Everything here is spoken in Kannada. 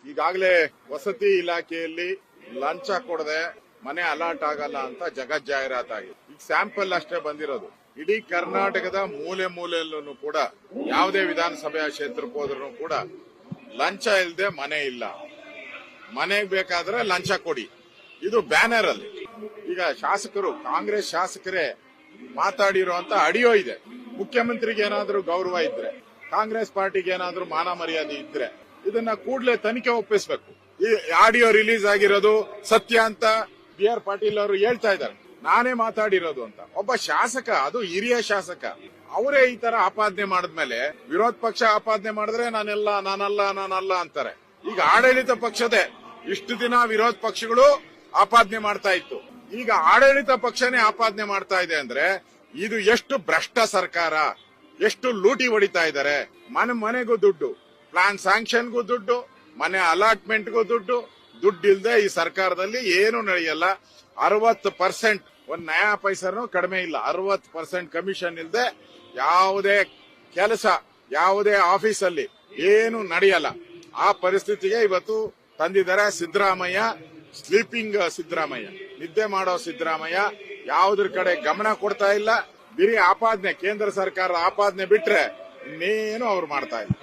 ಈಗಾಗಲೇ ವಸತಿ ಇಲಾಖೆಯಲ್ಲಿ ಲಂಚ ಕೊಡದೆ ಮನೆ ಅಲಾಟ್ ಆಗಲ್ಲ ಅಂತ ಜಗತ್ ಜಾಹೀರಾತಾಗಿದೆ. ಈಗ ಸ್ಯಾಂಪಲ್ ಅಷ್ಟೇ ಬಂದಿರೋದು. ಇಡೀ ಕರ್ನಾಟಕದ ಮೂಲೆ ಮೂಲೆಯಲ್ಲೂ ಕೂಡ ಯಾವುದೇ ವಿಧಾನಸಭೆಯ ಕ್ಷೇತ್ರಕ್ಕೆ ಹೋದ್ರೂ ಕೂಡ ಲಂಚ ಇಲ್ಲದೆ ಮನೆ ಇಲ್ಲ. ಮನೆಗೆ ಬೇಕಾದ್ರೆ ಲಂಚ ಕೊಡಿ, ಇದು ಬ್ಯಾನರ್ ಅಲ್ಲಿ. ಈಗ ಶಾಸಕರು, ಕಾಂಗ್ರೆಸ್ ಶಾಸಕರೇ ಮಾತಾಡಿರುವಂತ ಆಡಿಯೋ ಇದೆ. ಮುಖ್ಯಮಂತ್ರಿಗೆ ಏನಾದ್ರೂ ಗೌರವ ಇದ್ರೆ, ಕಾಂಗ್ರೆಸ್ ಪಾರ್ಟಿಗೆ ಏನಾದ್ರೂ ಮಾನ ಮರ್ಯಾದೆ ಇದ್ರೆ ಇದನ್ನ ಕೂಡಲೇ ತನಿಖೆ ಒಪ್ಪಿಸಬೇಕು. ಈ ಆಡಿಯೋ ರಿಲೀಸ್ ಆಗಿರೋದು ಸತ್ಯ ಅಂತ BR ಪಾಟೀಲ್ ಅವರು ಹೇಳ್ತಾ ಇದ್ದಾರೆ. ನಾನೇ ಮಾತಾಡಿರೋದು ಅಂತ. ಒಬ್ಬ ಶಾಸಕ, ಅದು ಹಿರಿಯ ಶಾಸಕ, ಅವರೇ ಈ ತರ ಆಪಾದನೆ ಮಾಡಿದ್ಮೇಲೆ ವಿರೋಧ ಪಕ್ಷ ಆಪಾದನೆ ಮಾಡಿದ್ರೆ ನಾನಲ್ಲ ಅಂತಾರೆ. ಈಗ ಆಡಳಿತ ಪಕ್ಷದೇ ಇಷ್ಟು ದಿನ ವಿರೋಧ ಪಕ್ಷಗಳು ಆಪಾದನೆ ಮಾಡ್ತಾ ಇತ್ತು, ಈಗ ಆಡಳಿತ ಪಕ್ಷನೇ ಆಪಾದನೆ ಮಾಡ್ತಾ ಇದೆ ಅಂದ್ರೆ ಇದು ಎಷ್ಟು ಭ್ರಷ್ಟ ಸರ್ಕಾರ, ಎಷ್ಟು ಲೂಟಿ ಹೊಡಿತಾ ಇದ್ದಾರೆ. ಮನೆಗೂ ದುಡ್ಡು, ಪ್ಲಾನ್ ಸ್ಯಾಂಕ್ಷನ್ಗೂ ದುಡ್ಡು, ಮನೆ ಅಲಾಟ್ಮೆಂಟ್ಗೂ ದುಡ್ಡು ಇಲ್ಲದೆ ಈ ಸರ್ಕಾರದಲ್ಲಿ ಏನು ನಡೆಯಲ್ಲ. 60% ಒಂದ್ ನಯಾ ಪೈಸನೂ ಕಡಿಮೆ ಇಲ್ಲ. 60% ಕಮಿಷನ್ ಇಲ್ಲದೆ ಯಾವುದೇ ಕೆಲಸ, ಯಾವುದೇ ಆಫೀಸಲ್ಲಿ ಏನು ನಡೆಯಲ್ಲ. ಆ ಪರಿಸ್ಥಿತಿಗೆ ಇವತ್ತು ತಂದಿದ್ದಾರೆ ಸಿದ್ದರಾಮಯ್ಯ. ಸ್ಲೀಪಿಂಗ್ ಸಿದ್ದರಾಮಯ್ಯ, ನಿದ್ದೆ ಮಾಡೋ ಸಿದ್ದರಾಮಯ್ಯ. ಯಾವುದ್ರ ಕಡೆ ಗಮನ ಕೊಡ್ತಾ ಇಲ್ಲ. ಬರೀ ಆಪಾದನೆ, ಕೇಂದ್ರ ಸರ್ಕಾರದ ಆಪಾದನೆ ಬಿಟ್ರೆ ಇನ್ನೇನು ಅವ್ರು ಮಾಡ್ತಾ ಇಲ್ಲ.